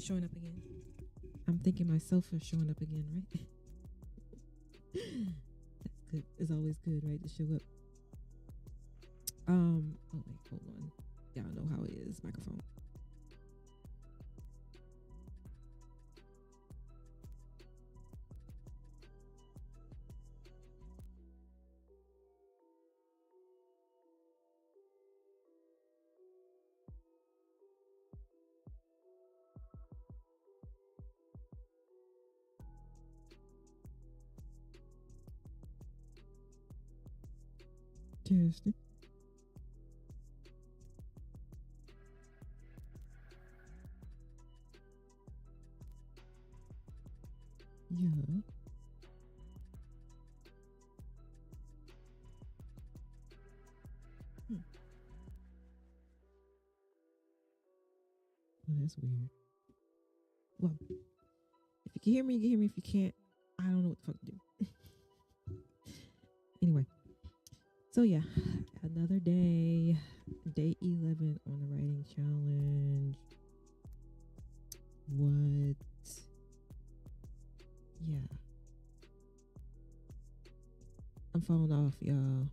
showing up again. I'm thanking myself for showing up again, right? That's good. It's always good, right, to show up. Oh wait, hold on. Y'all know how it is. Microphone. Testing. Yeah. Well, that's weird. Well, if you can hear me, you can hear me. If you can't, I don't know what the fuck to do. Anyway, so yeah, another day, day 11 on the writing challenge. What? Yeah. I'm falling off, y'all.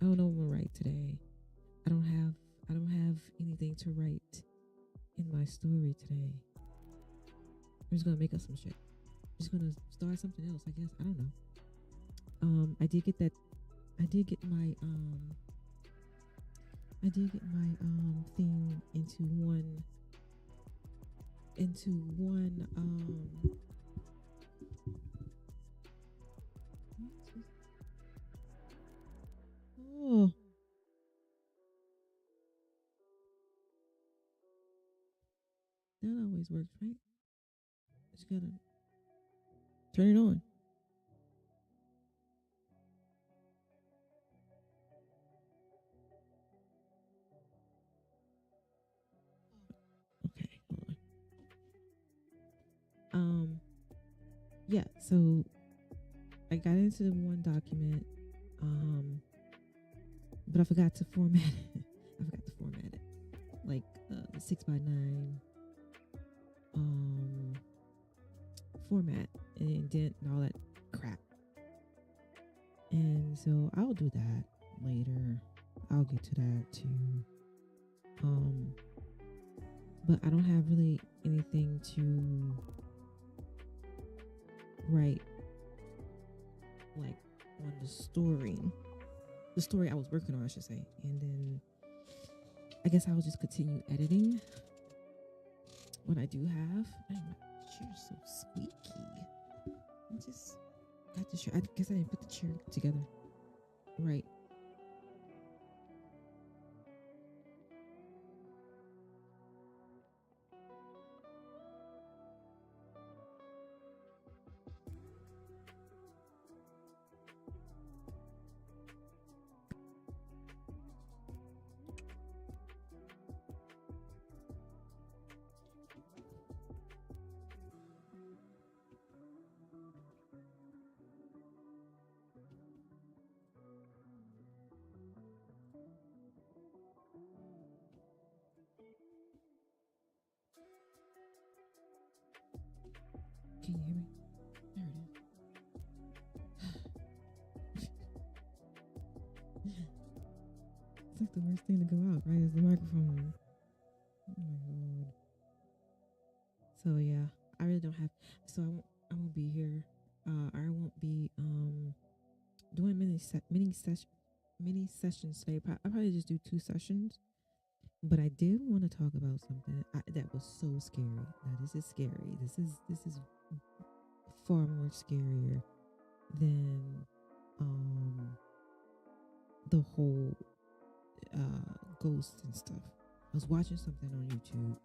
I don't know what I'm gonna write today. I don't have anything to write in my story today. I'm just gonna make up some shit. I'm just gonna start something else, I guess. I don't know. I did get my thing into one oh, that always works, right? Just gotta turn it on. Okay, hold on. Yeah, so I got into the one document, but I forgot to format it. I forgot to format it. Like the 6x9 format and indent and all that crap. And so I'll do that later. I'll get to that too. But I don't have really anything to write like on the story I was working on, I should say. And then I guess I'll just continue editing what I do have. My chair's so squeaky. I just got the chair. I guess I didn't put the chair together right. Can you hear me? There it is. It's like the worst thing to go out, right? Is the microphone. Oh my god. So yeah, I really don't have. So I won't be here. I won't be doing mini sessions today. I probably just do 2 sessions. But I did want to talk about something that was so scary. Now this is scary. This is far more scarier than the whole ghosts and stuff. I was watching something on YouTube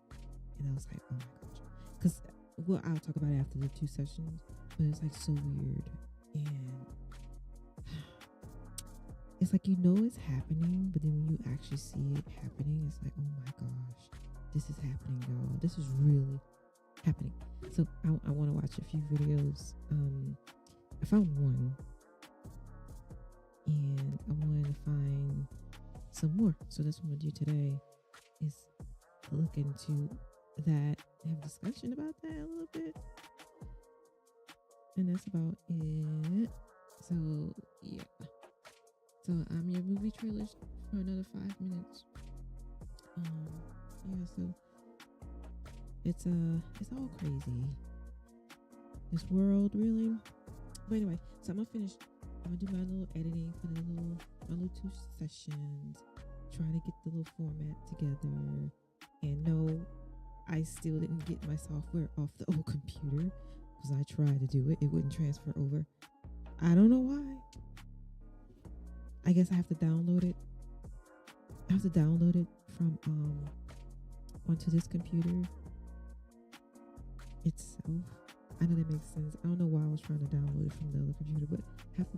and I was like, oh my gosh. Because, well, I'll talk about it after the 2 sessions, but it's like so weird. And it's like, you know, it's happening, but then when you actually see it happening, it's like, oh my gosh, this is happening, y'all. This is really happening. So I want to watch a few videos. I found one and I wanted to find some more. So that's what I'm gonna do today is look into that have discussion about that a little bit. And that's about it. So yeah. So I'm your movie trailers for another 5 minutes. Yeah, so it's all crazy. This world really. But anyway, so I'm gonna do my little editing for my little 2 sessions, trying to get the little format together. And no, I still didn't get my software off the old computer because I tried to do it. It wouldn't transfer over. I don't know why. I guess I have to download it. I have to download it from onto this computer itself. I know that makes sense. I don't know why I was trying to download it from the other computer, but I have to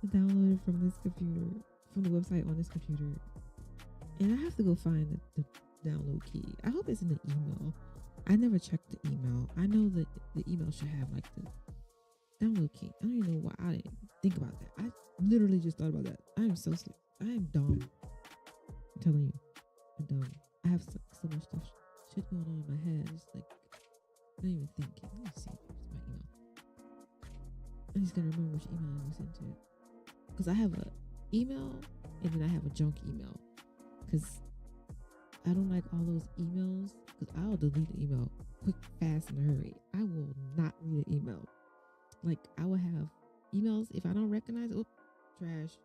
download it from this computer, from the website on this computer. And I have to go find the download key. I hope it's in the email. I never checked the email. I know that the email should have like the download key. I don't even know why I didn't think about that. I literally just thought about that. I am so sick. I am dumb. I'm telling you, I'm dumb. I have so much shit going on in my head. It's like I'm not even thinking. Let me see. What's my email? I just gotta remember which email I was into. Because I have a email and then I have a junk email. Because I don't like all those emails. Because I'll delete the email quick, fast, in a hurry. I will not read an email. Like I will have emails if I don't recognize it. Trash,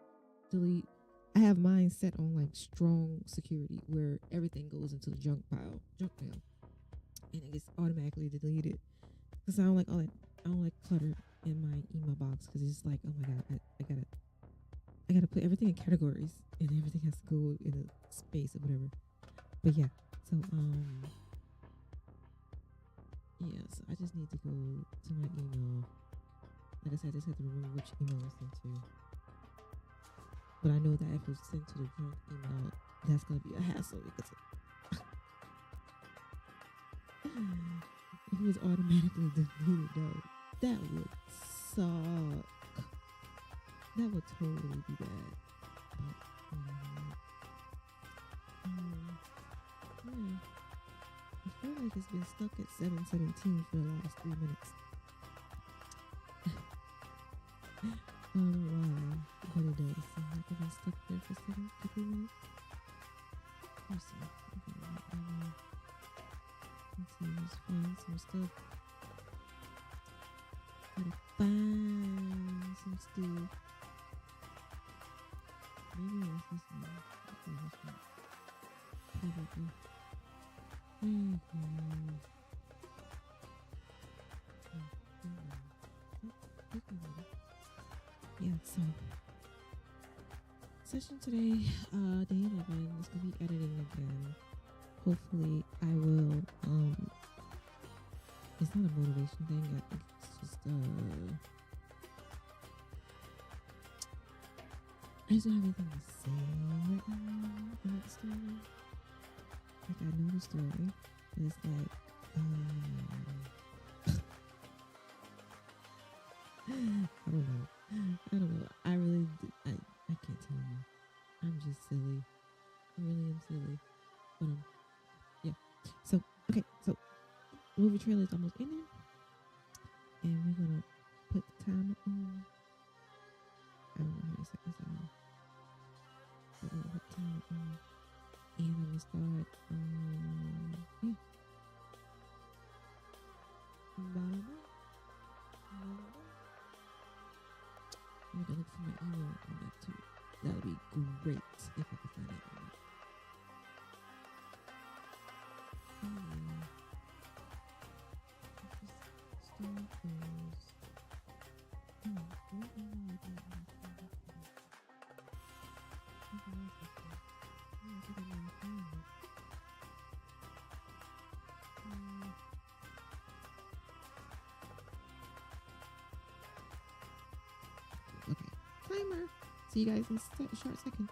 delete. I have mine set on like strong security where everything goes into the junk mail, and it gets automatically deleted. Because I don't like all that. I don't like clutter in my email box because it's like, oh my god, I gotta put everything in categories and everything has to go in a space or whatever. But yeah, so yeah, so I just need to go to my email. Like I said, I just have to remember which email I sent to. But I know that if it's sent to the junk email, that's gonna be a hassle because if it was automatically deleted though, that would suck. That would totally be bad. But, I feel like it's been stuck at 7:17 for the last 3 minutes. I don't know why, but it does seem like I've been stuck there for 7 to 3 minutes. Let's see. Let's find some stuff. Gotta find some stuff. Maybe it was this one. Okay, this one. Probably. Yeah, so session today, day 11 is gonna be editing again. Hopefully I will it's not a motivation thing, I think it's just I just don't have anything to say right now about the story. Like I know the story, but it's like I don't know. I really, I can't tell you. I'm just silly. I really am silly. But yeah. So okay. So movie trailer is almost in there, and we're gonna put the timer on. I don't know how many seconds I know. But we're gonna put the timer on, and I'm gonna start. Yeah. I'm gonna look for my email on that too. That would be great if I could find that email. Okay, timer. See you guys in a short second.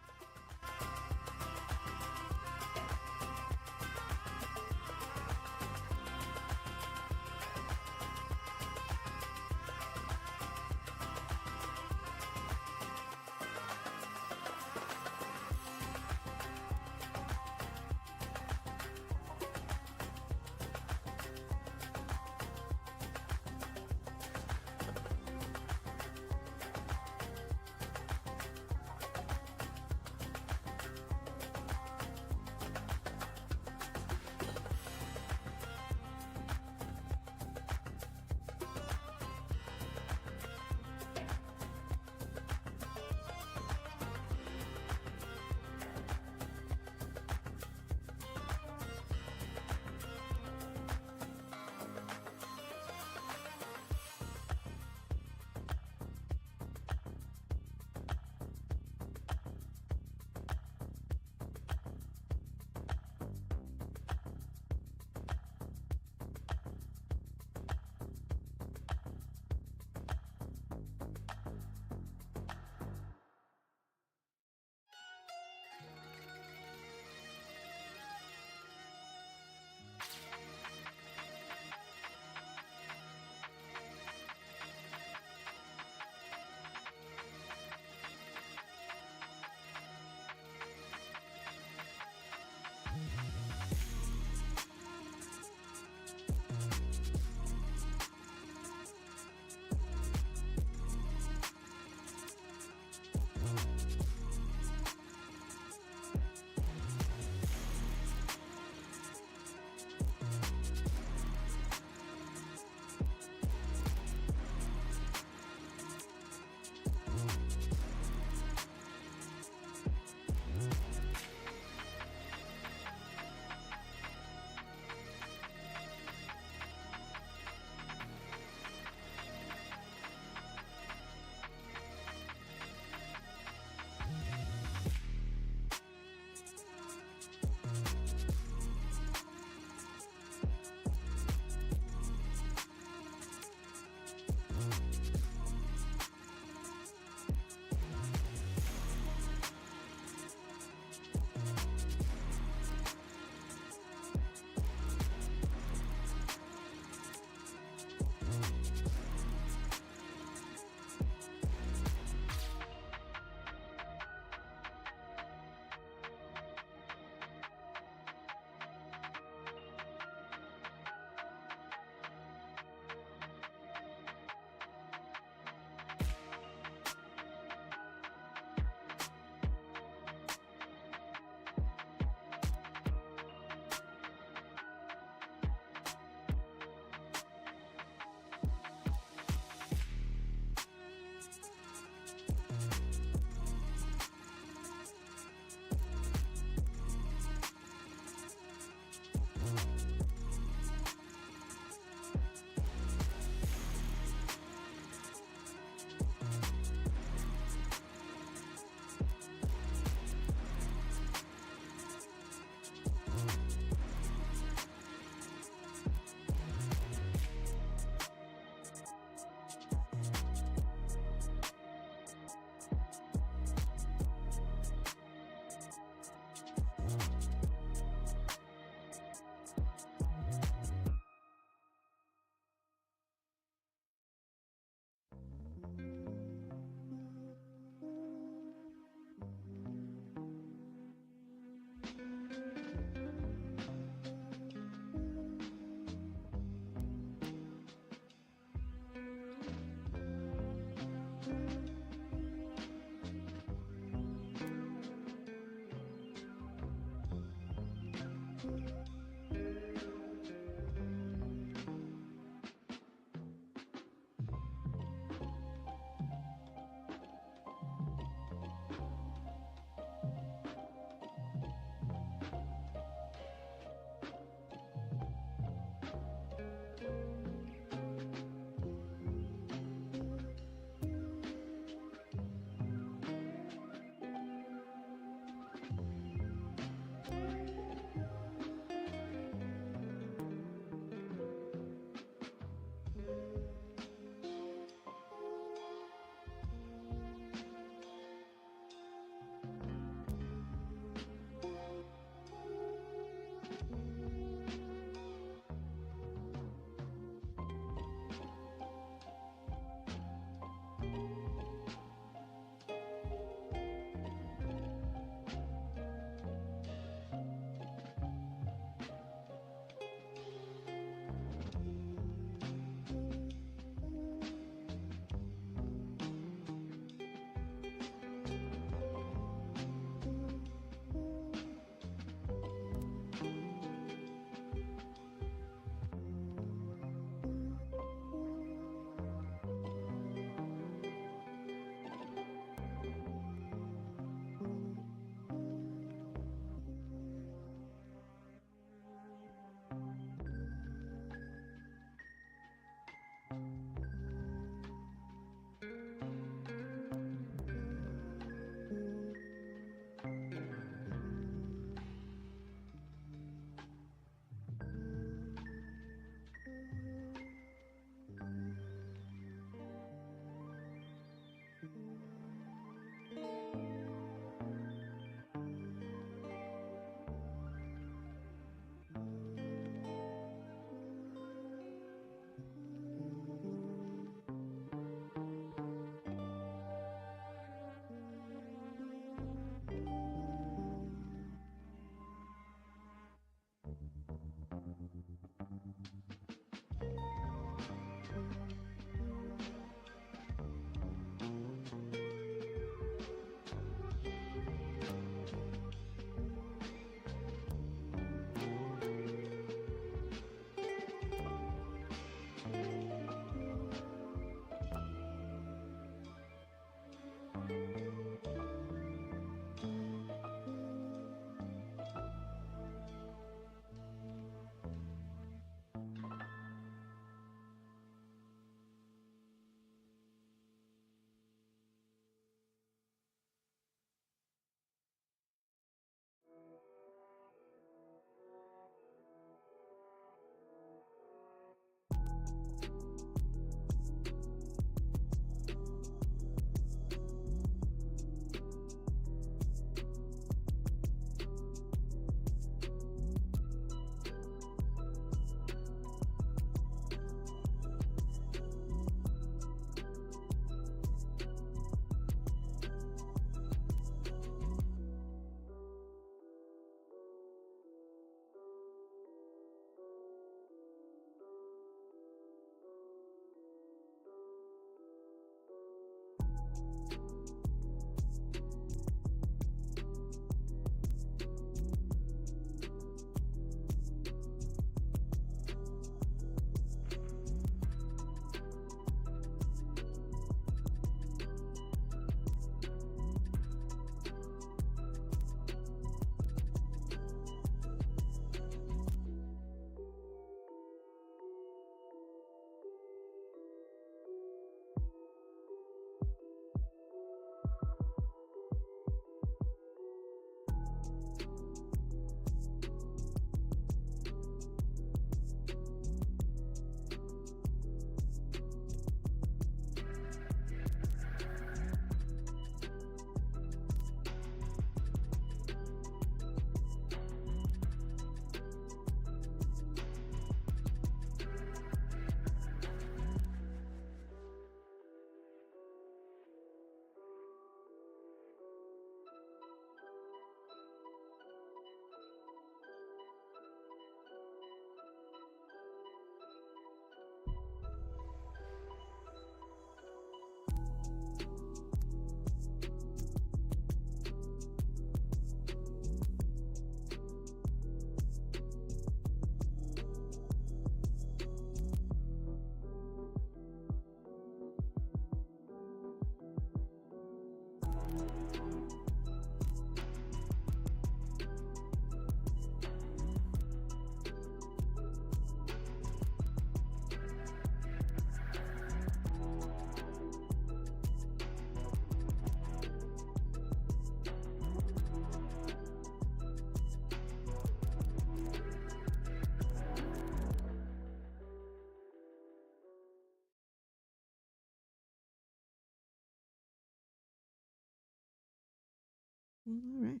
Well, all right.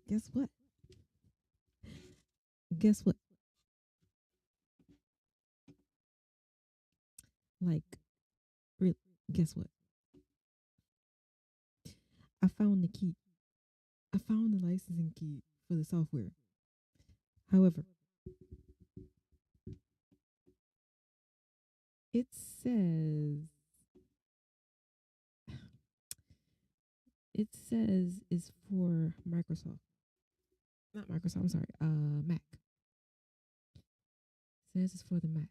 Guess what? Guess what? Like, real. Guess what? I found the key. I found the licensing key for the software. However, it says it's for Microsoft. Not Microsoft. I'm sorry. Mac. Says it's for the Mac.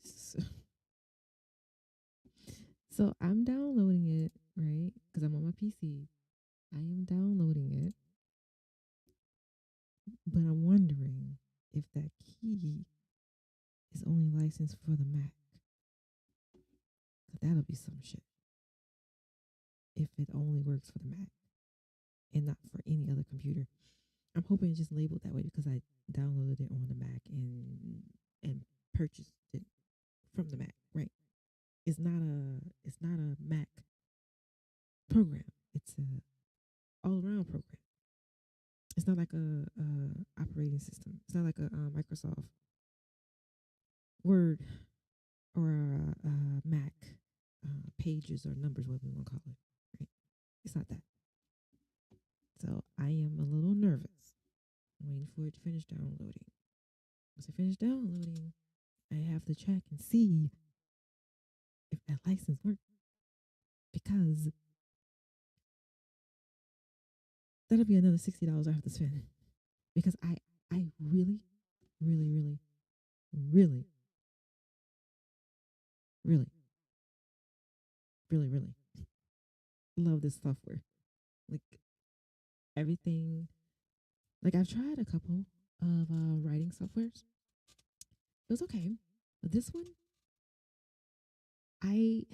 So, so I'm downloading it, right? Because I'm on my PC. I am downloading it, but I'm wondering if that key is only licensed for the Mac. 'Cause that'll be some shit if it only works for the Mac and not for any other computer. I'm hoping it's just labeled that way because I downloaded it on the Mac and purchased it from the Mac, right? It's not a Mac program. It's a all around program. It's not like a operating system. It's not like a Microsoft Word or a Mac pages or numbers, whatever you want to call it. Right? It's not that. So I am a little nervous. I'm waiting for it to finish downloading. Once it finishes downloading, I have to check and see if that license works because that'll be another $60 I have to spend. Because I really, really, really, really, really, really, really love this software. Like everything. Like I've tried a couple of writing softwares. It was okay, but this one, I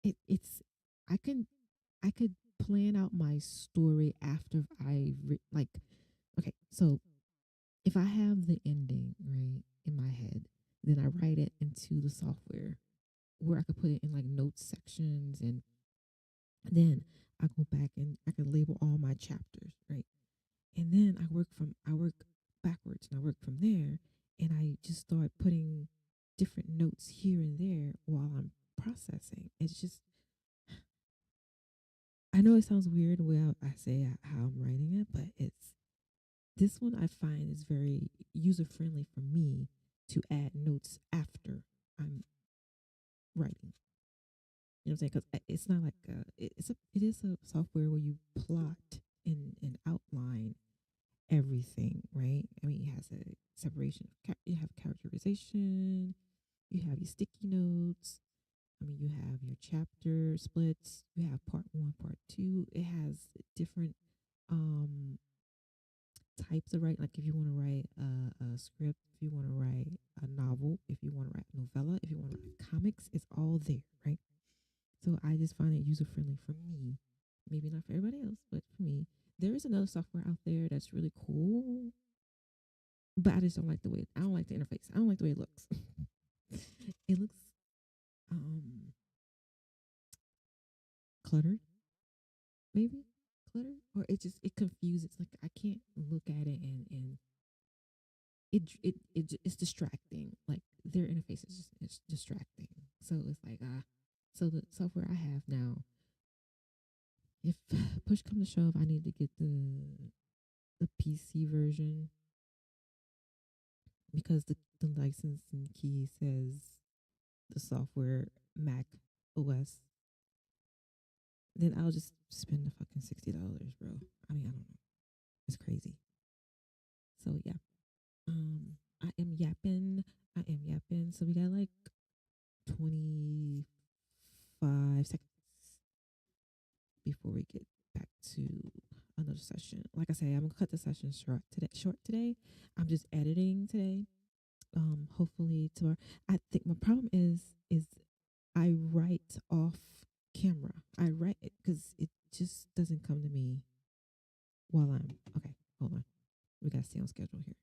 it's I can I could plan out my story after like okay. So if I have the ending right in my head, then I write it into the software where I could put it in like notes sections and then I go back and I can label all my chapters, right? And then I work backwards and I work from there and I just start putting different notes here and there while I'm processing. It's just I know it sounds weird the way I say how I'm writing it, but it's this one I find is very user friendly for me to add notes after I'm writing. You know what I'm saying? Because it's not like it is a software where you plot and outline everything, right? I mean, it has a separation. You have characterization. You have your sticky notes. I mean, you have your chapter splits. You have part one, part two. It has different um types of writing. Like if you want to write a script, if you want to write a novel, if you want to write novella, if you want to write comics, it's all there, right? So I just find it user friendly for me. Maybe not for everybody else, but for me. There is another software out there that's really cool, but I just don't like the way I don't like the interface. I don't like the way it looks. It looks um cluttered, maybe cluttered, or it confuses. Like I can't look at it and it's distracting. Like their interface is just it's distracting. So it's like so the software I have now, if push come to shove, I need to get the PC version because the licensing key says the software Mac OS. Then I'll just spend the fucking $60, bro. I mean, I don't know. It's crazy. So yeah. I am yapping. I am yapping. So we got like 25 seconds before we get back to another session. Like I say, I'm gonna cut the session short today. I'm just editing today. Hopefully tomorrow. I think my problem is I write off camera. I write it because it just doesn't come to me while I'm okay. Hold on, we gotta stay on schedule here.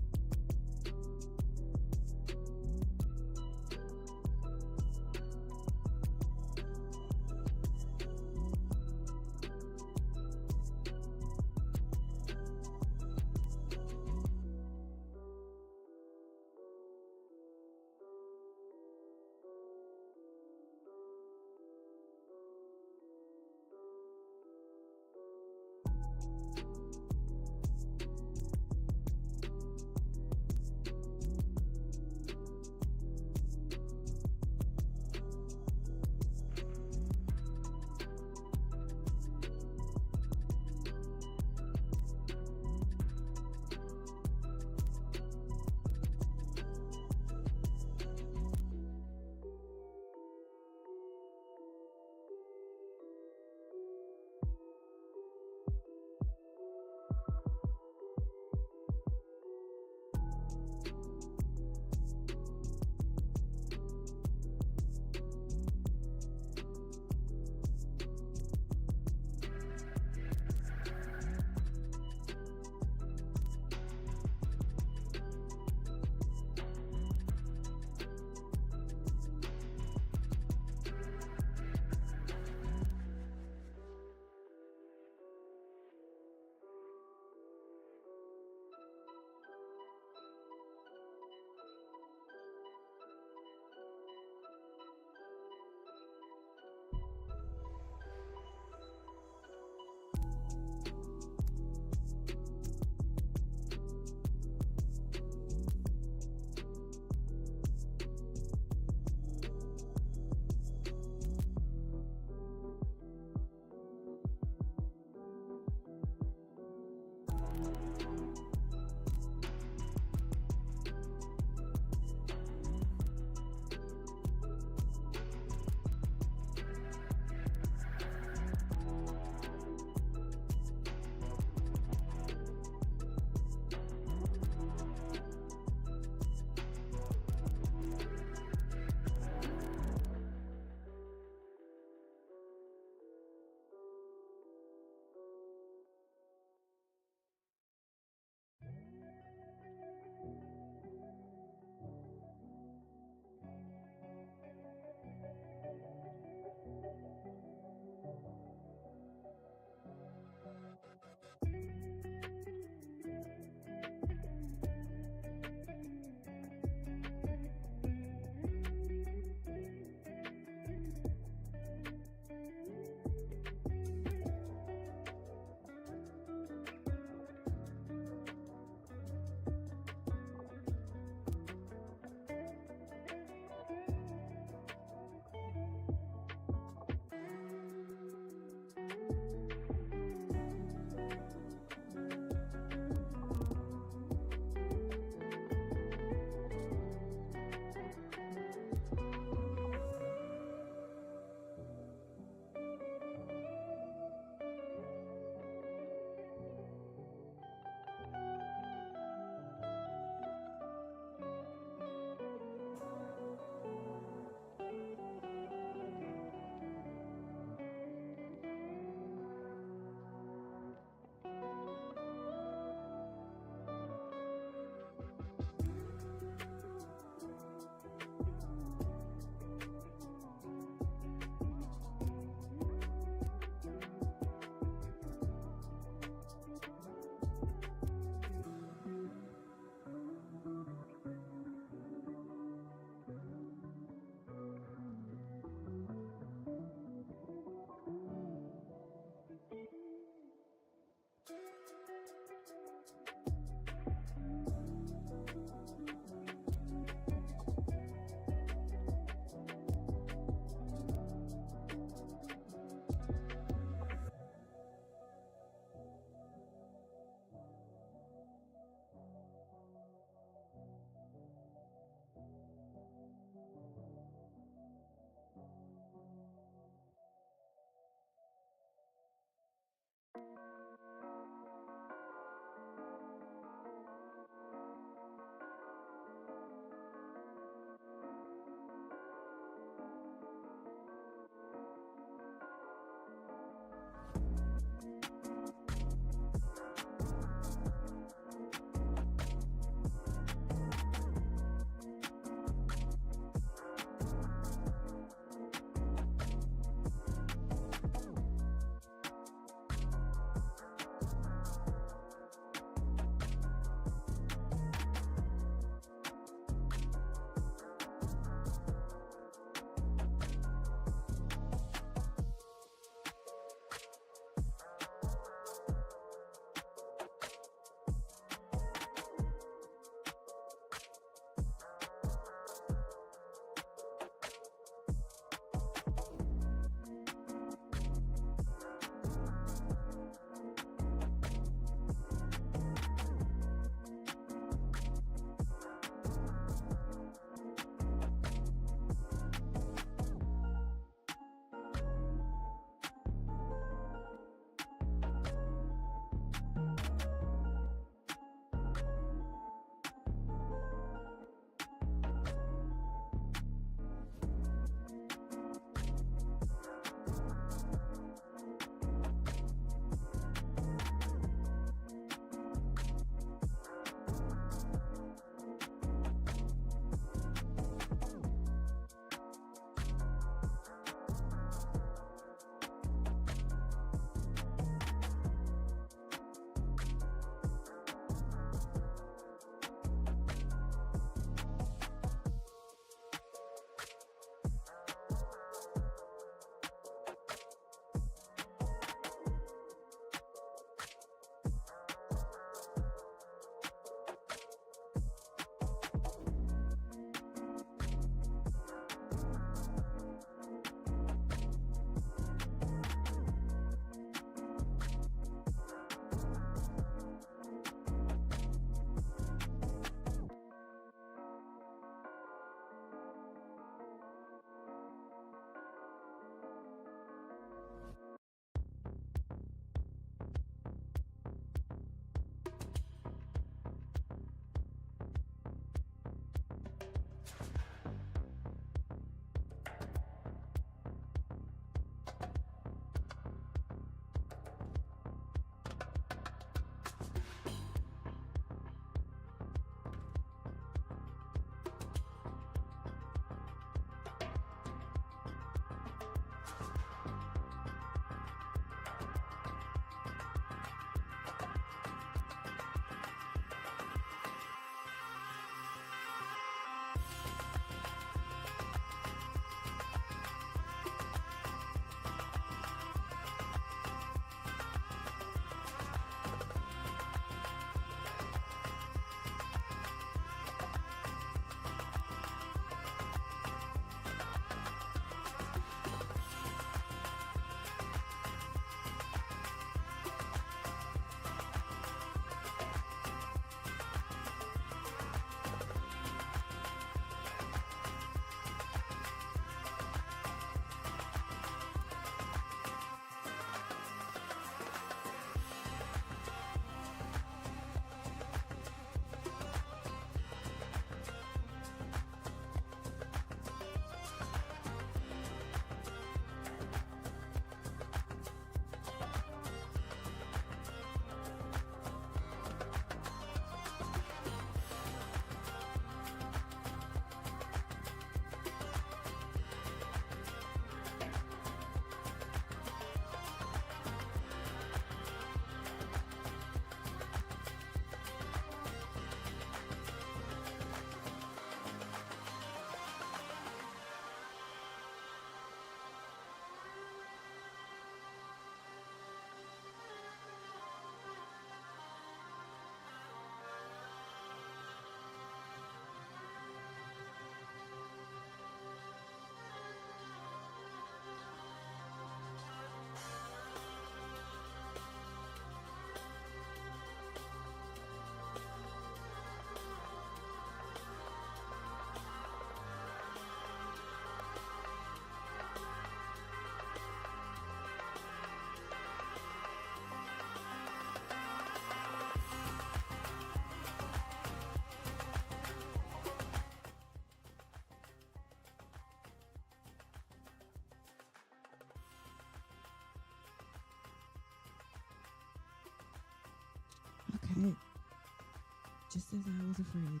just as I was afraid.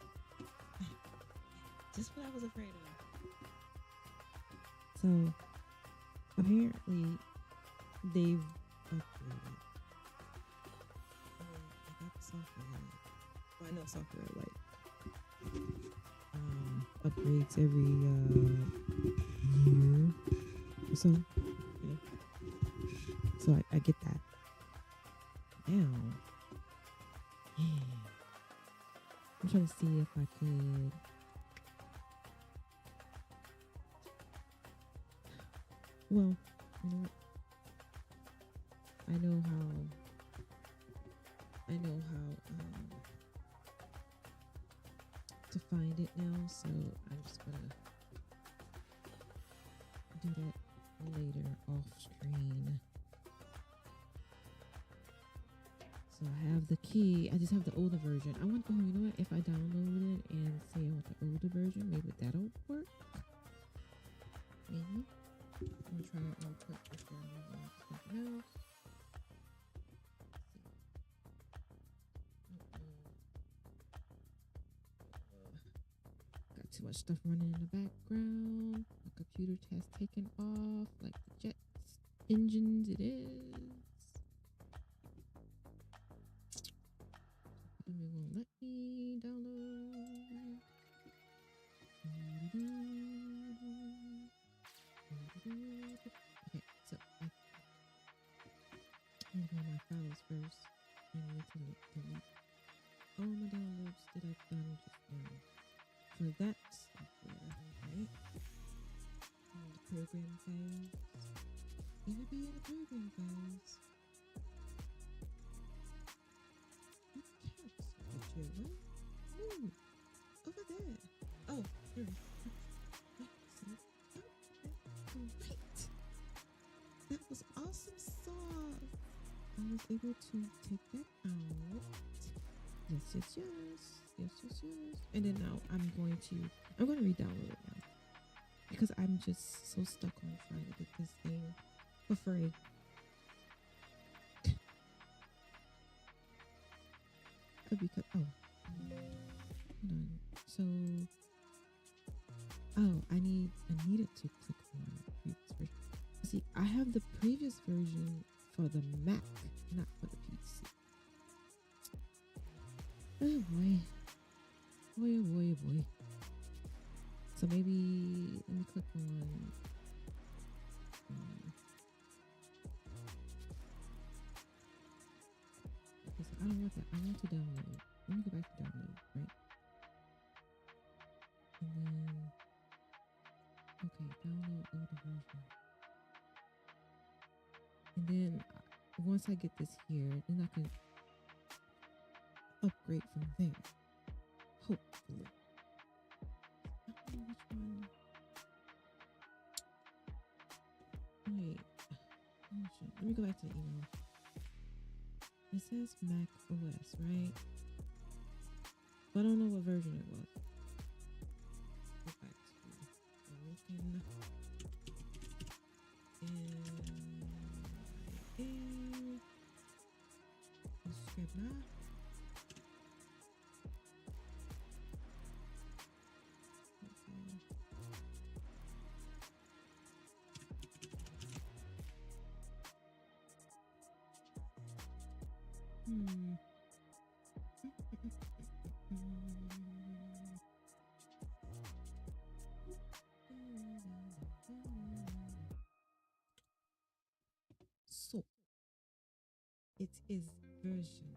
Just what I was afraid of. So apparently they've upgraded. I got the software. Well, I know software upgrades every year or so. Yeah. So I get that. Now, yeah. I'm trying to see if I could. Well, you know what? I know how. To find it now, so I'm just gonna do that later off screen. So I have the key. I just have the older version. I want. Oh, you know what? If I download it and say I want the older version, maybe that'll work. Maybe. I'm gonna try it real quick before I move on to something else. Got too much stuff running in the background. My computer has taken off like the jet engines. It is. It won't let me download. Okay, so I'm gonna go my files first. I need to delete all my downloads that I've done just now. For that software, right? And the program files. It would be in the program files. You can't switch it, right? No, over there. Oh, here. Wait, see? Oh, great. That was awesome sauce. I was able to take that out. Yes. And then now I'm going to re-download it now. Because I'm just so stuck on trying to get this thing for free. Could be oh. Hold on. So I needed to click on the previous version. See, I have the previous version for the Mac, not for the PC. Oh boy. Boy. So maybe let me click on okay, so I don't want that. I want to download. Let me go back to download, right? And then okay, download older version. And then once I get this here, then I can upgrade from there. Hopefully. I don't know which one. Wait. Oh, shit. Let me go back to the email. It says Mac OS, right? But I don't know what version it was. Go back to looking. And Scrivener. So it is version.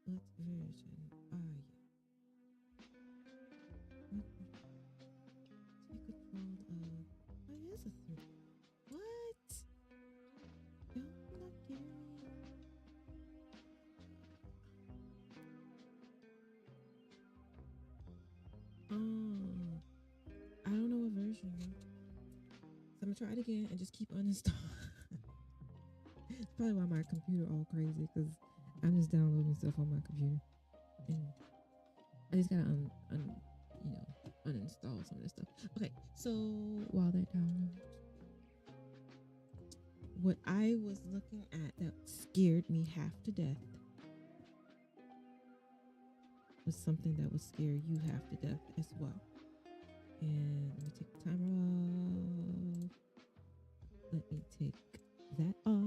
What version are you? Take control of. Oh, it is a 3. What? You're not kidding me. I don't know what version. So I'm gonna try it again and just keep uninstalling. It's probably why my computer all crazy because I'm just downloading stuff on my computer, and I just gotta uninstall some of this stuff. Okay, so while that downloads, what I was looking at that scared me half to death was something that would scare you half to death as well. And let me take the timer off. Let me take that off. All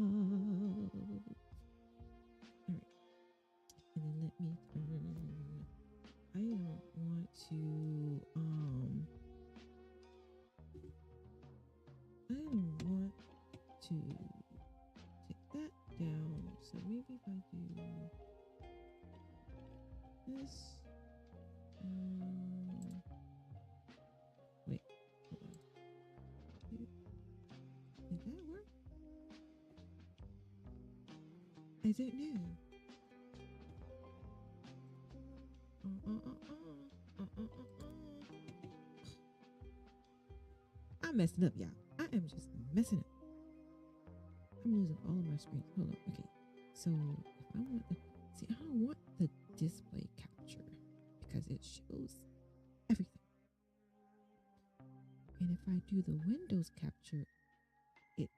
right. And then let me turn. I don't want to I don't want to take that down. So maybe if I do this. Wait, hold on. Did that work? I don't know. I'm messing up, y'all. I am just messing up. I'm losing all of my screens. Hold on. Okay. So if I want the I don't want the display capture because it shows everything. And if I do the Windows capture, you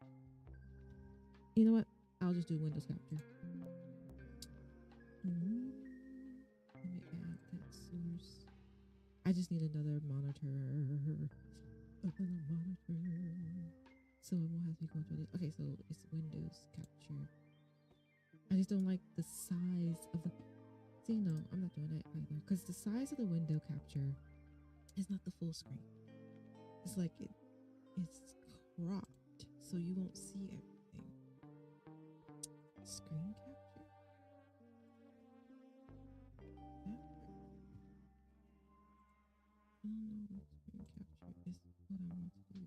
know what? I'll just do Windows capture. Let me add that source. I just need another monitor. So I won't have to go through this. Okay, so it's Windows capture. I just don't like the size of the. See, no, I'm not doing that either. Because the size of the window capture is not the full screen. It's like it's cropped, so you won't see everything. Screen capture? I don't know what screen capture is what I want to do.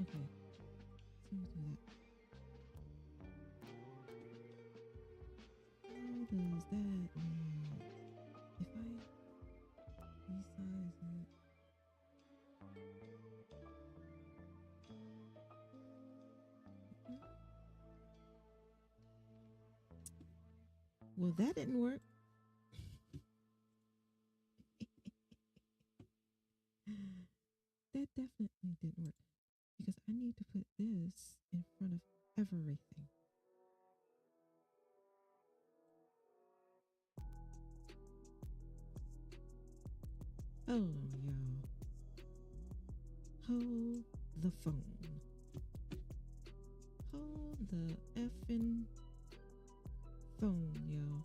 Okay. So let's do that. How does that mean? If I resize it. Well, that didn't work. That definitely didn't work because I need to put this in front of everything. Oh, y'all. Hold the phone. Hold the effing phone, y'all.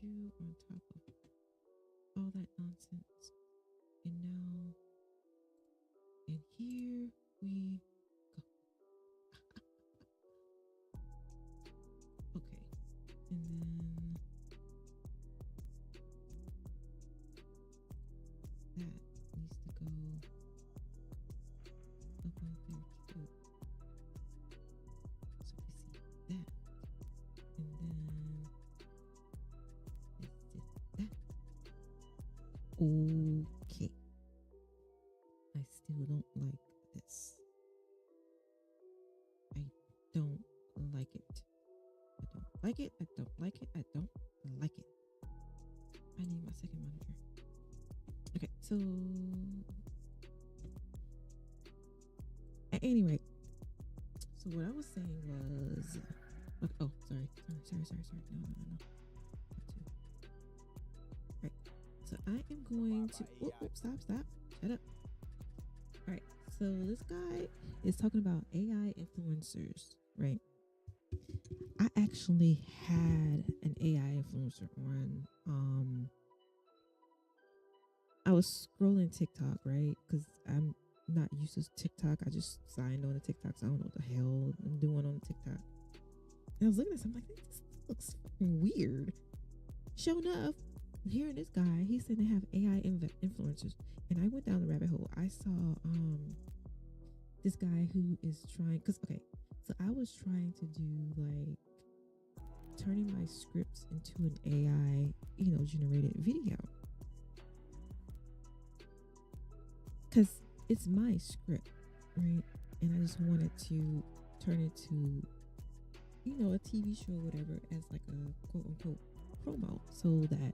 Put you on top of all that nonsense. And now, and here we go. Okay. And then that needs to go above there too. So we see that. And then this is that. Okay. I still don't like this. I don't like it. I don't like it. I don't like it. I don't like it. I need my second monitor. Okay, so at any rate, so what I was saying was, okay, oh, sorry. No. Right. So I am going to. Stop. Shut up. All right. So this guy is talking about AI influencers, right? I actually had an AI influencer on. I was scrolling TikTok, right? Because I'm not used to TikTok. I just signed on to TikTok, so I don't know what the hell I'm doing on TikTok. And I was looking at something like, this looks fucking weird. Sure enough, hearing this guy, he said they have AI influencers, and I went down the rabbit hole. I saw this guy who is trying, because okay, so I was trying to do like turning my scripts into an AI, generated video. Because it's my script, right? And I just wanted to turn it to, a TV show or whatever as like a quote unquote promo so that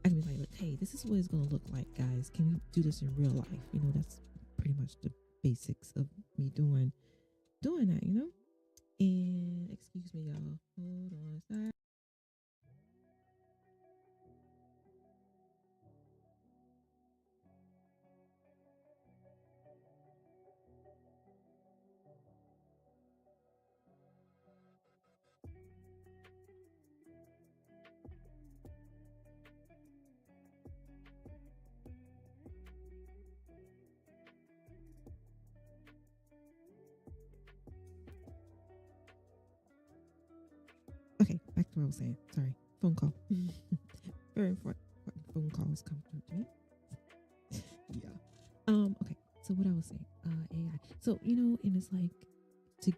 I can be like, hey, this is what it's gonna look like, guys. Can we do this in real life? That's pretty much the basics of me doing that. And excuse me, y'all. Hold on a sec. Okay, back to what I was saying. Sorry, phone call. Very important phone calls come through to me. Yeah. Okay. So what I was saying, AI. So and it's like to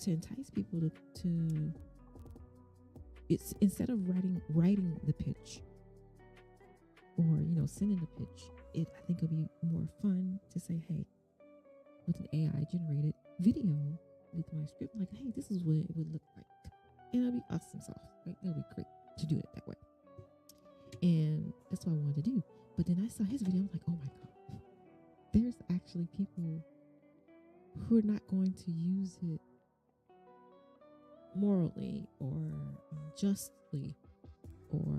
to entice people to it's instead of writing the pitch or sending the pitch, I think it'll be more fun to say, hey, with an AI generated video with my script, like, hey, this is what it would look like, and it'll be awesome sauce, right? It'll be great to do it that way, and that's what I wanted to do. But then I saw his video, I'm like, oh my god, there's actually people who are not going to use it morally or justly, or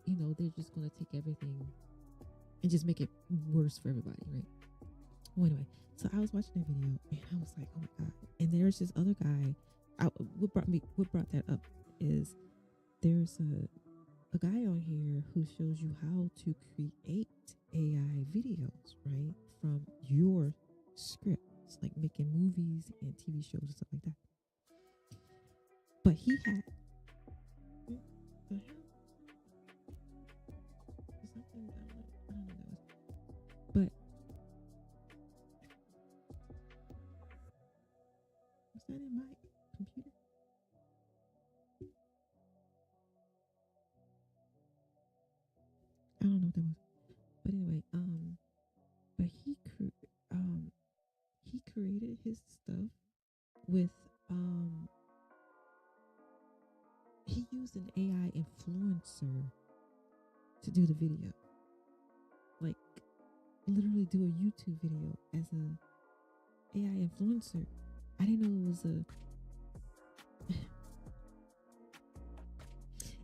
they're just going to take everything and just make it worse for everybody, right? Well, anyway, so I was watching the video and I was like, oh my god. And there's this other guy. What brought that up is there's a guy on here who shows you how to create AI videos, right, from your scripts, like making movies and TV shows and stuff like that. But he had the hell? Is something that I don't know that was, but was that in my computer? I don't know what that was. But anyway, but he created his stuff with he used an AI influencer to do the video. Like literally do a YouTube video as a AI influencer. I didn't know it was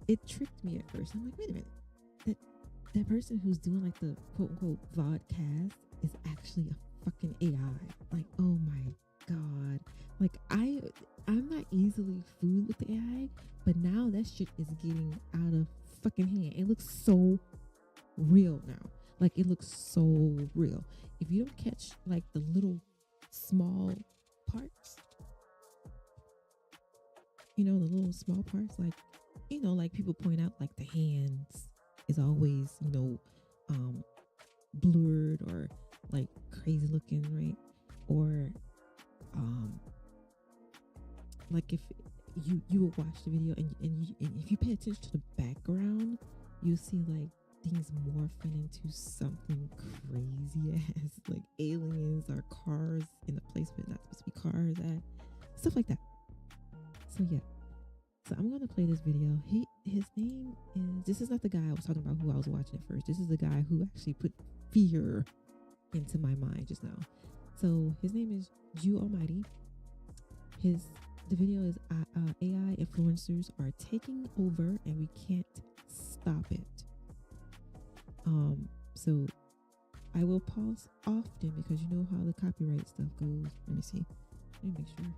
it tricked me at first. I'm like, wait a minute. That person who's doing like the quote unquote vodcast is actually a fucking AI. Like, oh my god. Like I'm not easily fooled with the AI, but now that shit is getting out of fucking hand. It looks so real now. Like it looks so real. If you don't catch like the little small parts, the little small parts, like like people point out, like the hands is always blurred or like crazy looking, right? Or like if you will watch the video and if you pay attention to the background, you'll see like things morphing into something crazy ass, like aliens or cars in a place where not supposed to be cars at, stuff like that. So yeah. So I'm gonna play this video. His name is, this is not the guy I was talking about who I was watching at first. This is the guy who actually put fear into my mind just now. So his name is Jew Almighty. The video is AI influencers are taking over and we can't stop it. So I will pause often because you know how the copyright stuff goes. Let me see. Let me make sure.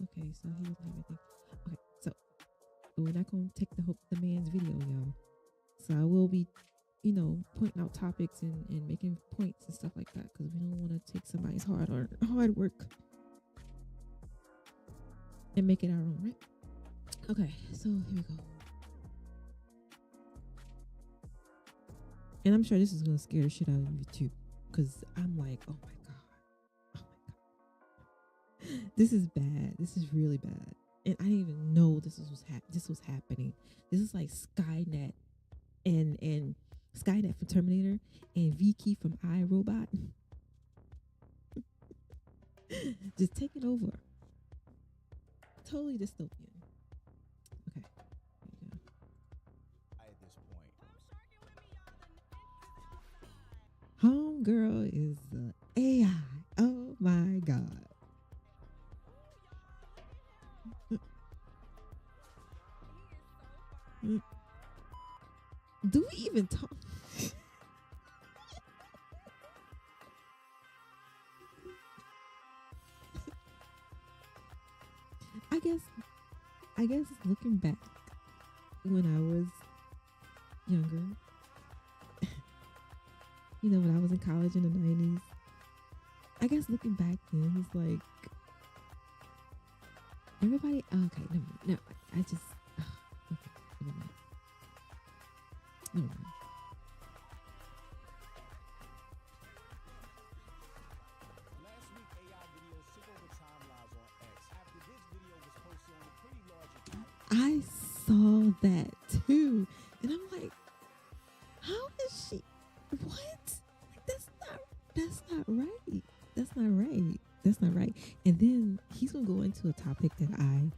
Okay, so he doesn't have anything. Okay, so we're not gonna take the man's video, y'all. So I will be, pointing out topics and making points and stuff like that because we don't want to take somebody's hard work and make it our own, right? Okay, so here we go. And I'm sure this is gonna scare the shit out of you too, because I'm like, oh my god, this is bad. This is really bad, and I didn't even know this was happening. This is like Skynet and Skynet from Terminator and Vicky from iRobot just taking over. Totally dystopian. Okay. There you go. Homegirl is AI. Oh my god. Do we even talk? I guess I guess looking back when I was younger, when I was in college in the 90s, I guess looking back then it's like everybody okay, no, I just okay, never mind. Never mind. I saw that too. And I'm like, how is she what? Like, that's not right. That's not right. That's not right. And then he's gonna go into a topic that I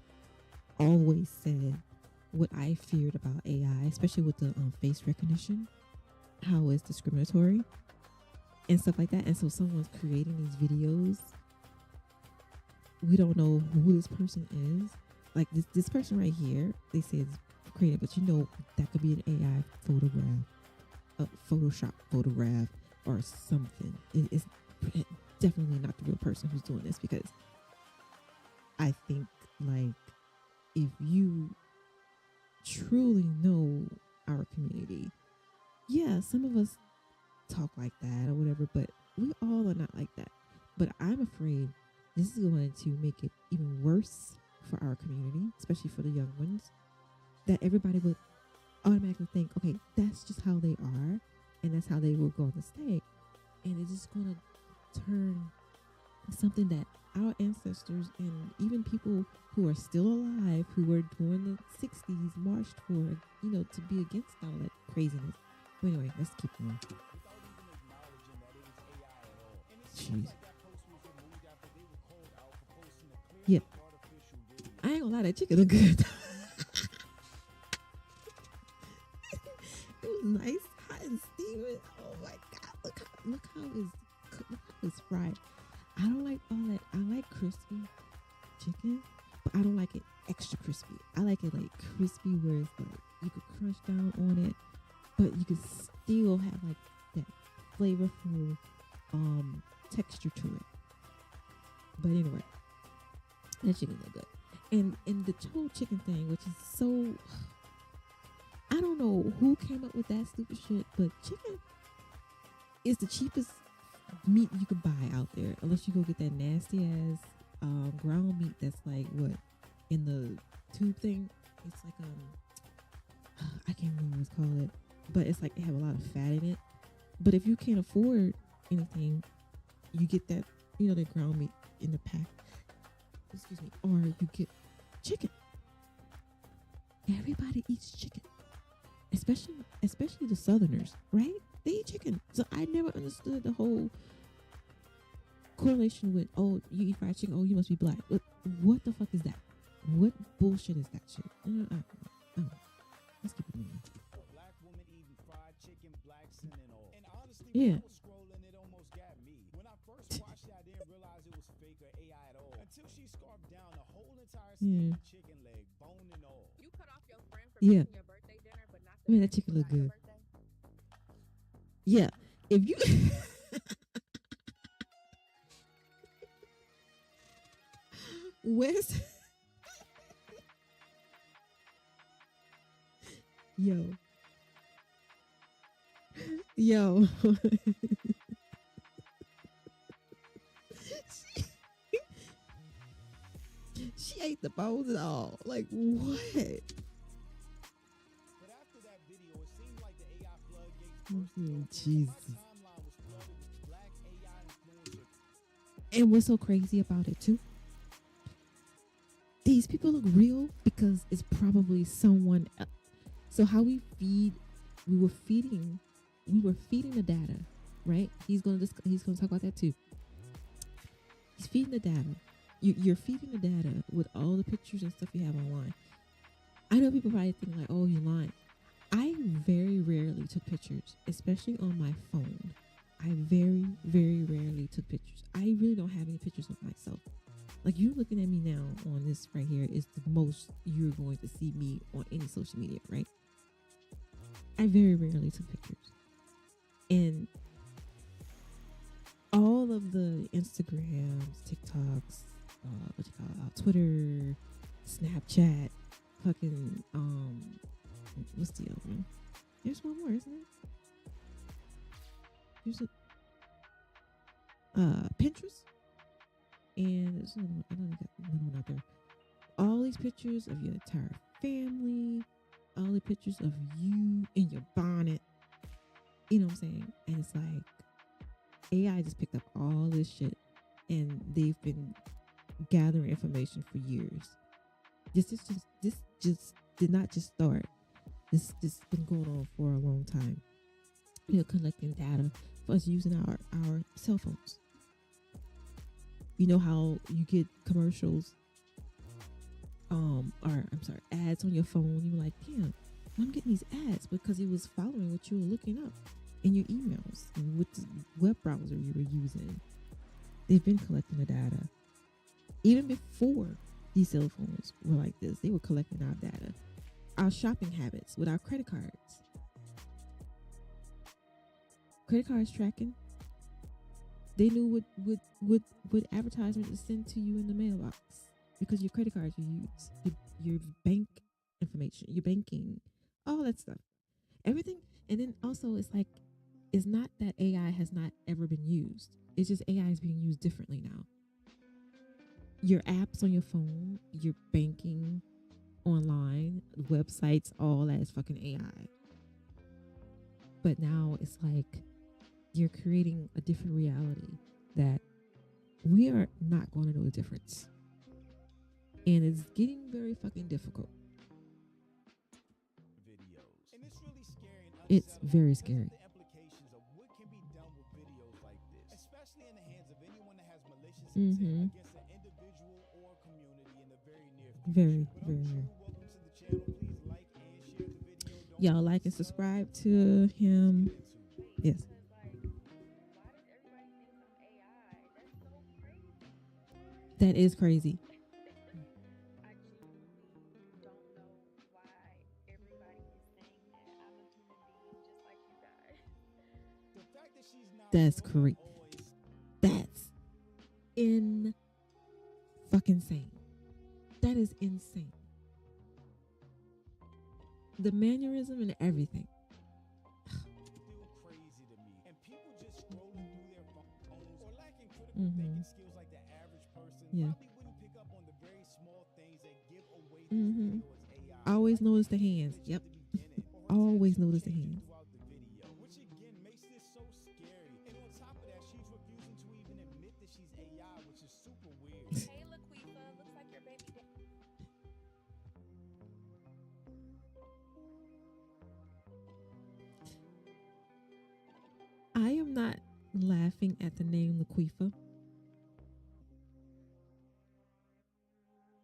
always said what I feared about AI, especially with the face recognition, how it's discriminatory and stuff like that. And so someone's creating these videos. We don't know who this person is. Like this person right here, they say it's created, but that could be an AI photograph, a Photoshop photograph, or something. It's definitely not the real person who's doing this, because I think, like, if you truly know our community, yeah, some of us talk like that or whatever, but we all are not like that. But I'm afraid this is going to make it even worse for our community, especially for the young ones, that everybody would automatically think, okay, that's just how they are, and that's how they were going to stay. And it's just going to turn something that our ancestors and even people who are still alive, who were during the 60s, marched for, to be against all that craziness. But anyway, let's keep going. Jeez. Yeah. I ain't gonna lie, that chicken look good. It was nice, hot and steaming. Oh my god, look how it's fried. I don't like all that. I like crispy chicken, but I don't like it extra crispy. I like it like crispy where it's like you could crunch down on it, but you could still have like that flavorful texture to it. But anyway, that chicken look good. And the whole chicken thing, which is so, I don't know who came up with that stupid shit, but chicken is the cheapest meat you could buy out there, unless you go get that nasty ass ground meat that's like what in the tube thing. It's like I can't remember what it's called, but it's like it have a lot of fat in it. But if you can't afford anything, you get that that ground meat in the pack. Excuse me, or you get chicken. Everybody eats chicken, especially the Southerners, right? They eat chicken. So I never understood the whole correlation with, oh, you eat fried chicken, oh, you must be black. What the fuck is that? What bullshit is that shit? Let's keep it moving. Yeah. Yeah. Yeah. Man, that chicken look good. Yeah. If you West Yo. Yo. She ate the bones and all. Like, what? Jesus. And what's so crazy about it too? These people look real because it's probably someone else. So how we feed we were feeding the data, right? He's gonna talk about that too. He's feeding the data. You're feeding the data with all the pictures and stuff you have online. I know people probably think like, oh, you're lying. I very rarely took pictures, especially on my phone. I very, very rarely took pictures. I really don't have any pictures of myself. Like, you looking at me now on this right here is the most you're going to see me on any social media, right? I very rarely took pictures. And all of the Instagrams, TikToks, Twitter, Snapchat, fucking, what's the other one? There's one more, isn't it? There's Pinterest, and there's another one. I know they got another one out there. All these pictures of your entire family, all the pictures of you in your bonnet. You know what I'm saying? And it's like AI just picked up all this shit, and they've been gathering information for years. This just did not just start. This been going on for a long time. They're collecting data for us using our cell phones. You know how you get commercials, or I'm sorry, ads on your phone. You're like, damn, I'm getting these ads because it was following what you were looking up in your emails and with the web browser you were using. They've been collecting the data. Even before these cell phones were like this, they were collecting our data, our shopping habits with our credit cards. Credit cards tracking. They knew what advertisement to send to you in the mailbox because your credit cards you use, your bank information, your banking, all that stuff, everything. And then also, it's like, it's not that AI has not ever been used. It's just AI is being used differently now. Your apps on your phone, your banking online, websites, all that is fucking AI. But now it's like you're creating a different reality that we are not going to know the difference. And it's getting very fucking difficult. It's very scary. Mm-hmm. Very, very. Y'all like and subscribe to him. Yes. That is crazy. That's correct. That's in fucking insane. That is insane. The mannerism and everything. Mm-hmm. Yeah. Mm-hmm. Always notice the hands. Yep. Always notice the hands. I am not laughing at the name Laquifa.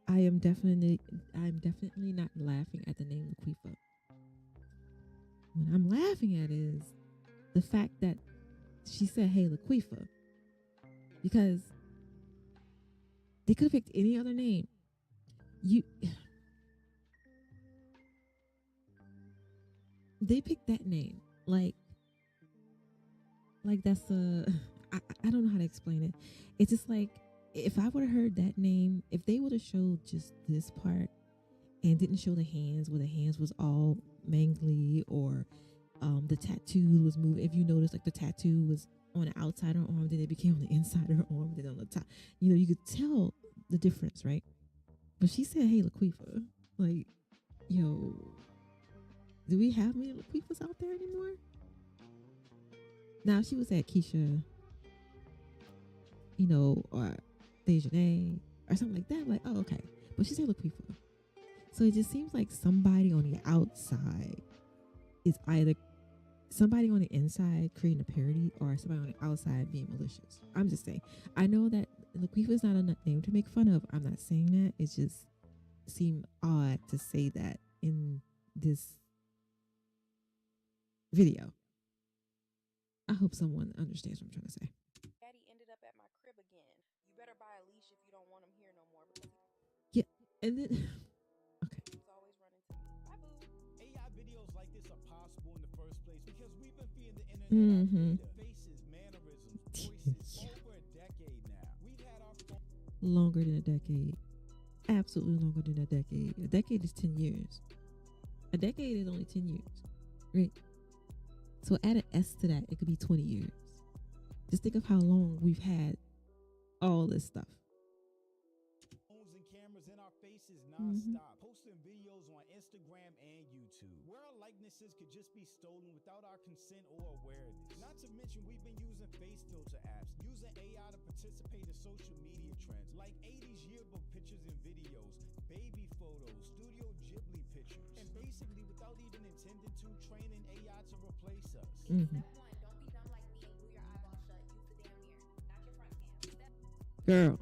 I'm definitely not laughing at the name Laquifa. What I'm laughing at is the fact that she said, "Hey, Laquifa," because they could have picked any other name. They picked that name like that's I don't know how to explain it. It's just like, if I would have heard that name, if they would have showed just this part and didn't show the hands, where the hands was all mangly, or the tattoo was moving. If you notice, like, the tattoo was on the outside of her arm, then it became on the inside of her arm, then on the top. You could tell the difference, right? But she said, "Hey, Laquifa," like, yo, do we have many Laquifas out there anymore? Now, if she was at Keisha, or Dejanay or something like that, like, oh, okay. But she said Laquifa. So it just seems like somebody on the outside is either somebody on the inside creating a parody or somebody on the outside being malicious. I'm just saying. I know that Laquifa is not a name to make fun of. I'm not saying that. It just seemed odd to say that in this video. I hope someone understands what I'm trying to say. Yeah, and then okay. AI videos like this are possible in the first place because we've been feeding the internet Mm-hmm. faces, mannerisms, voices over a decade now. We've had our Longer than a decade. Absolutely longer than a decade. A decade is 10 years. A decade is only 10 years. Right? So add an S to that, it could be 20 years. Just think of how long we've had all this stuff. phones and cameras in our faces Mm-hmm. nonstop, posting videos on Instagram and YouTube, where our likenesses could just be stolen without our consent or awareness. Not to mention, we've been using face filter apps, using AI to participate in social media trends like 80s yearbook pictures and videos, baby photos, Studio Ghibli pictures, and basically without even intending to, training AI to replace us. Mm-hmm. Girl,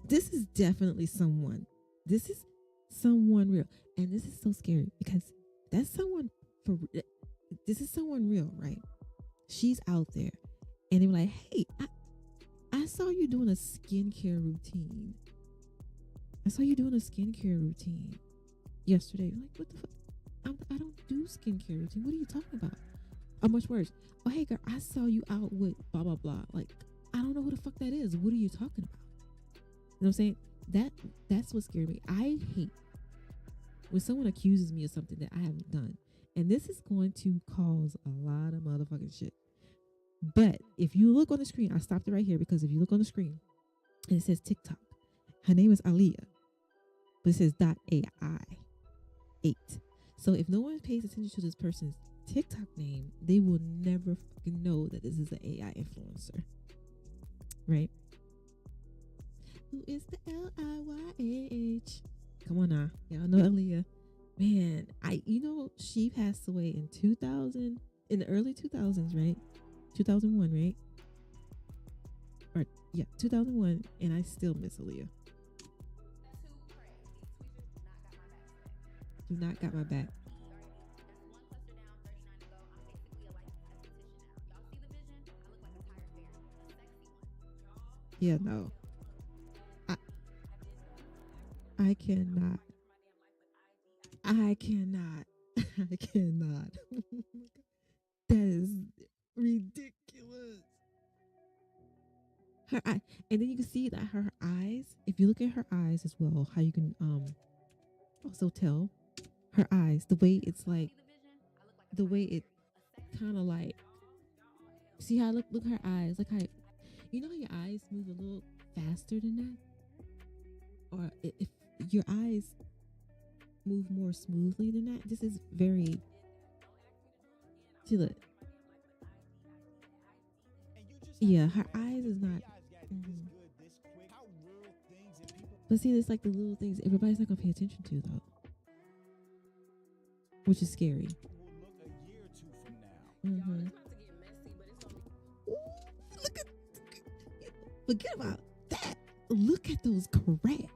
this is definitely someone. This is someone real. And this is so scary because that's someone for this is someone real, right? She's out there. And they were like, hey, I saw you doing a skincare routine. I saw you doing a skincare routine yesterday. Like, what the fuck? I don't do skincare routine. What are you talking about? Or much worse. Oh, hey, girl, I saw you out with blah, blah, blah. Like, I don't know who the fuck that is. What are you talking about? You know what I'm saying? That's what scared me. I hate when someone accuses me of something that I haven't done. And this is going to cause a lot of motherfucking shit. But if you look on the screen, I stopped it right here because if you look on the screen and it says TikTok, her name is Aaliyah, but it says .ai 8. So if no one pays attention to this person's TikTok name, they will never fucking know that this is an AI influencer. Right? Who is the LIYH? Come on now. Y'all know Aaliyah. Man, she passed away in 2000, in the early 2000s, right? 2001, right? Or, yeah, 2001, and I still miss Aaliyah. Do not got my back. Yeah, no. I, I cannot. I cannot. I cannot. That is ridiculous. Her eye, and then you can see that her eyes. If you look at her eyes as well, how you can also tell her eyes, the way it's like, the way it kind of like. See how look her eyes, like how how your eyes move a little faster than that, or if your eyes move more smoothly than that. This is very. See, look. Yeah, her eyes is not. Mhm. But see, it's like the little things everybody's not gonna pay attention to though, which is scary. Mm-hmm. Look at, forget about that. Look at those crabs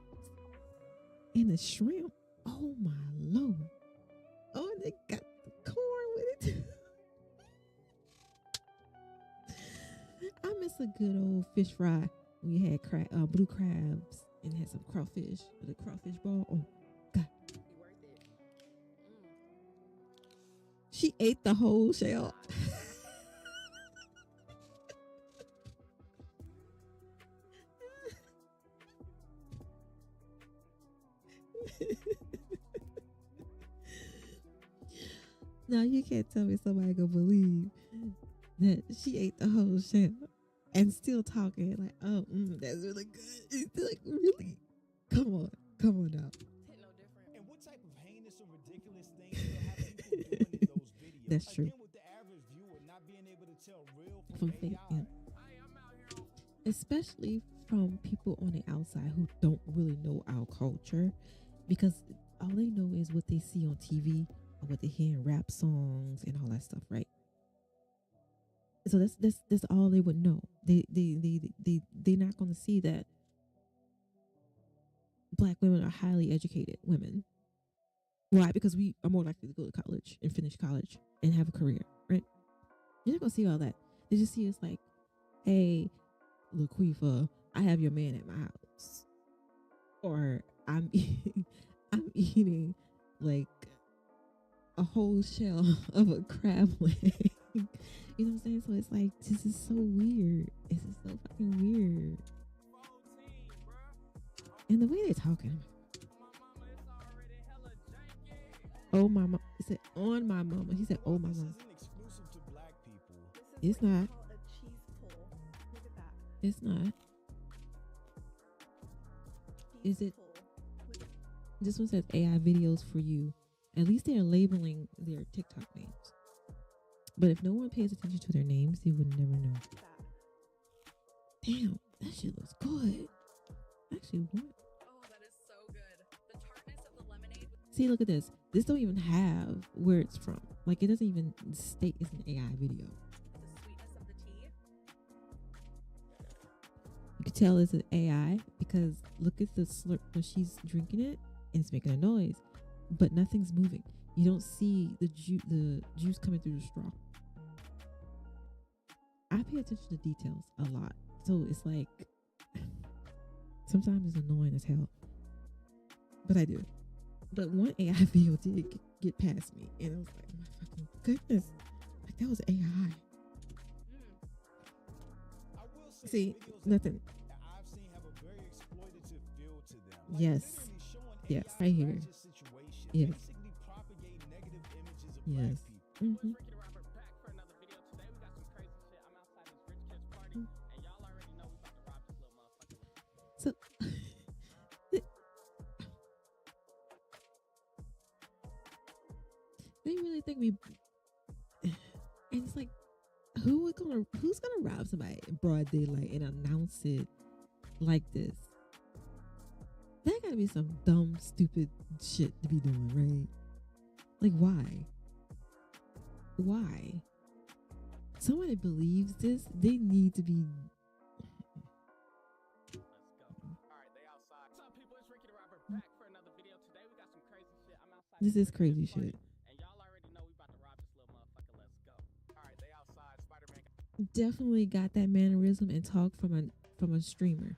and the shrimp. Oh my lord! Oh, they got the corn with it. I miss a good old fish fry when you had blue crabs and had some crawfish with a crawfish ball. Oh god! She ate the whole shell. Now you can't tell me somebody gonna believe that she ate the whole shell and still talking like, oh, that's really good. It's like, really? Come on now. And what type of heinous or ridiculous things will have people doing in those videos? That's true. Again, with the average viewer not being able to tell real From from fake, AI. yeah. Especially from people on the outside who don't really know our culture, because all they know is what they see on TV what they hear in rap songs and all that stuff, right? So that's all they would know. They're not going to see that black women are highly educated women. Why? Because we are more likely to go to college and finish college and have a career, right? You're not gonna see all that. They just see us like, hey, Laquifa, I have your man at my house, or I'm eating, I'm eating like a whole shell of a crab leg. You know what I'm saying? So it's like, this is so weird. This is so fucking weird. And the way they're talking, oh my mama. He said on my mama. He said, oh my mama. It's not. It's not. Is it? This one says AI videos for you. At least they are labeling their TikTok names. But if no one pays attention to their names, they would never know. Damn, that shit looks good. Actually, what? Oh, that is so good. The tartness of the lemonade. See, look at this. This don't even have where it's from. Like, it doesn't even state it's an AI video. The sweetness of the tea. You can tell it's an AI because look at the slurp when she's drinking it and it's making a noise, but nothing's moving. You don't see the juice coming through the straw. I pay attention to details a lot, so it's like sometimes it's annoying as hell, but I do. But one AI video did get past me, and I was like, oh my fucking goodness, like that was AI. See, nothing. Yes. Yes. Right here. Yes. Yes. Mm-hmm. So they really think we, and it's like, who's gonna rob somebody in broad daylight and announce it like this? That gotta be some dumb, stupid shit to be doing, right? Like, why? Why? Somebody believes this, they need to be. This is crazy shit. Definitely got that mannerism and talk from a streamer.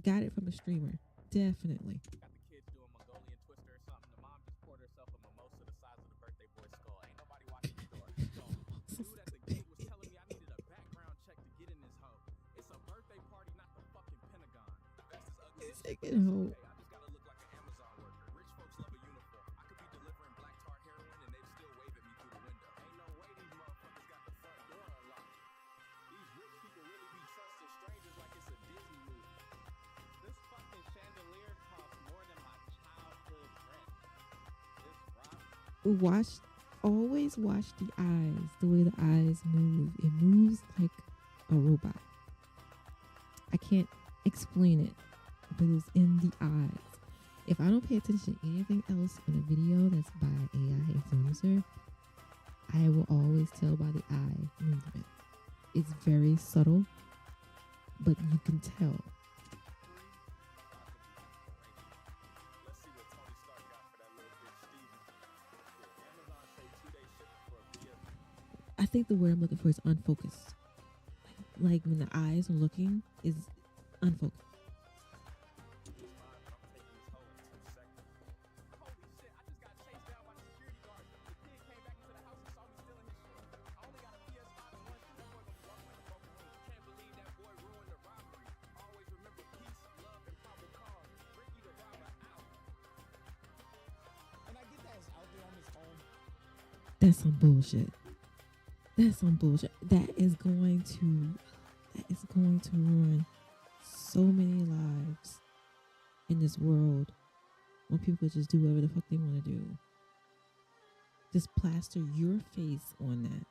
Got it from a streamer. Definitely. Got the kids doing Mongolian twister or something. The mom just poured herself a mimosa the size of the birthday boy's skull. Ain't nobody watching the door. So, the dude at the gate was telling me I needed a background check to get in this hoe. It's a birthday party, not the fucking Pentagon. The vest is ugly. It's like it home. I just gotta look like an Amazon worker. Rich folks love a uniform. I could be delivering black tar heroin and they'd still wave at me through the window. Ain't no way these motherfuckers got the front door unlocked. These rich people really be trusting strangers like it's a Disney movie. This fucking chandelier costs more than my childhood rent. This rock. Always watch the eyes, the way the eyes move. It moves like a robot. I can't explain it, but it's in the eyes. If I don't pay attention to anything else in a video that's by AI influencer, I will always tell by the eye movement. It's very subtle, but you can tell. Let's see what Tony Stark got for that little bitch Steven. Amazon say 2-day shipping for a PS. I think the word I'm looking for is unfocused. Like when the eyes are looking is unfocused. That's some bullshit. That's some bullshit. That is going to ruin so many lives in this world when people just do whatever the fuck they want to do. Just plaster your face on that.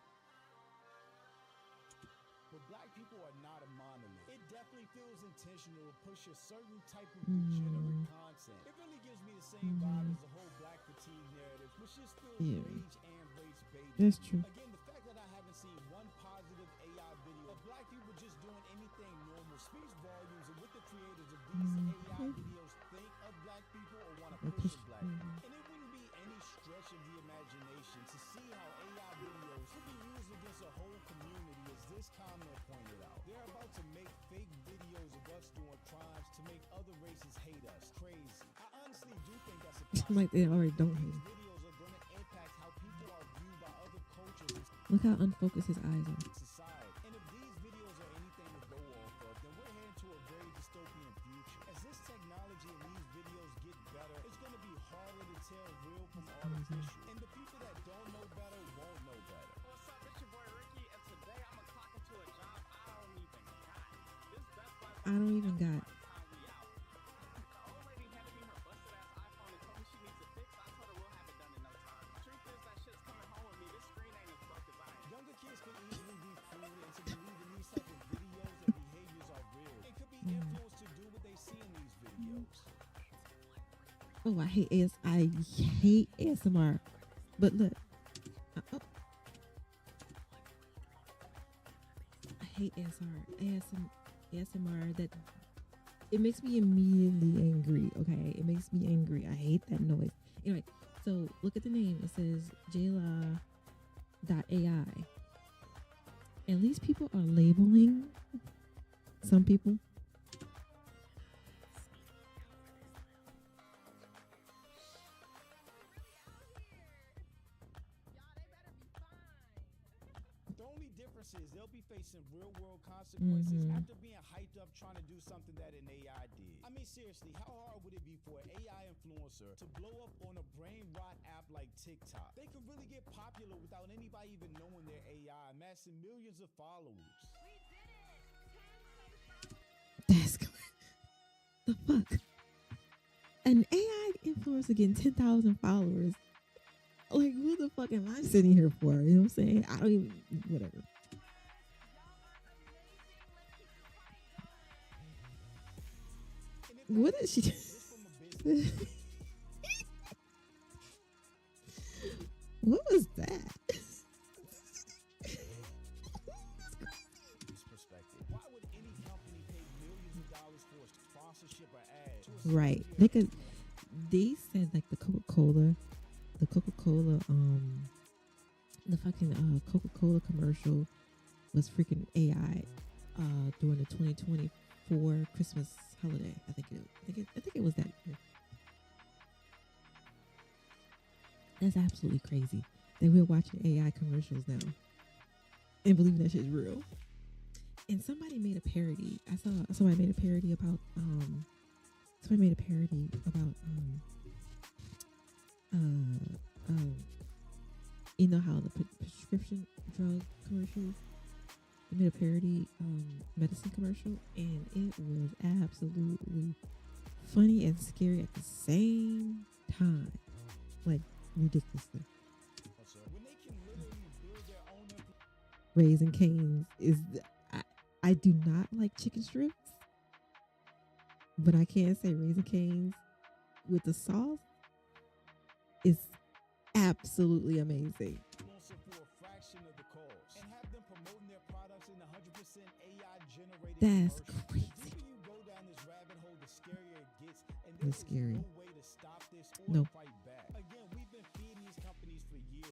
But black people are not a monolith. It definitely feels intentional to push a certain type of degenerate content. It really gives me the same vibe as the whole black fatigue narrative, was just still Yeah. rage and race baiting. That's true. Again, the fact that I haven't seen one positive AI video of black people just doing anything normal speaks volumes of what the creators of these AI videos think of black people or want to push of black people. And it wouldn't be any stretch of the imagination to see how AI videos could be used against a whole community, as this comment pointed out. They're about to make fake videos of us doing crimes to make other races hate us. Crazy. I honestly do think that's a Like they already don't hate These him. videos are going to impact how people are viewed by other cultures and Look how unfocused his eyes are. society. And if these videos are anything to go off of, then we're heading to a very dystopian future. As this technology and these videos get better, it's going to be harder to tell real from artificial. And the people that don't know better won't know better. What's up? It's your boy Ricky, and today I'm gonna clock into a job I don't even got. This Best Buy I don't even got. time we out. The old lady handed me her busted ass iPhone and told me she needs it fixed. I told her we'll have it done in no time. Truth is that shit's coming home with me. This screen ain't as broke as I am. Younger kids can easily be fooled into believing these type of videos and behaviors are real, and could be influenced to do what they see in these videos. Oh, I hate ASMR. But look. Oh. I hate ASMR that it makes me immediately angry. Okay, it makes me angry. I hate that noise. Anyway, so look at the name. It says Jayla.ai. At least people are labeling some people. The only difference is they'll be facing real world consequences Mhm. after being hyped up trying to do something that an AI did. I mean, seriously, how hard would it be for an AI influencer to blow up on a brain rot app like TikTok? They could really get popular without anybody even knowing their AI, amassing millions of followers. That's the fuck. An AI influencer getting 10,000 followers. Like, what the fuck am I sitting here for? You know what I'm saying? I don't even, whatever. What is she? What was that? Perspective. Why would any company pay millions of dollars for a sponsorship or ad? to a Right. celebrity They could. influencer? They said like the fucking Coca-Cola commercial was freaking AI during the 2024 Christmas holiday. I think it was that year. That's absolutely crazy that we're watching AI commercials now and believing that shit's real. And somebody made a parody. I saw somebody made a parody about you know how the prescription drug commercials, they made a parody medicine commercial, and it was absolutely funny and scary at the same time, like ridiculously. When they can literally build their own Raising Cane's is I do not like chicken strips, but I can say Raising Cane's with the sauce is absolutely amazing. influencer for a fraction of the cost and have them promoting their products in 100% AI generated That's commercials. crazy. The deeper you go down this rabbit hole, the scarier it gets, and It's there is scary. no way to stop this or Nope. fight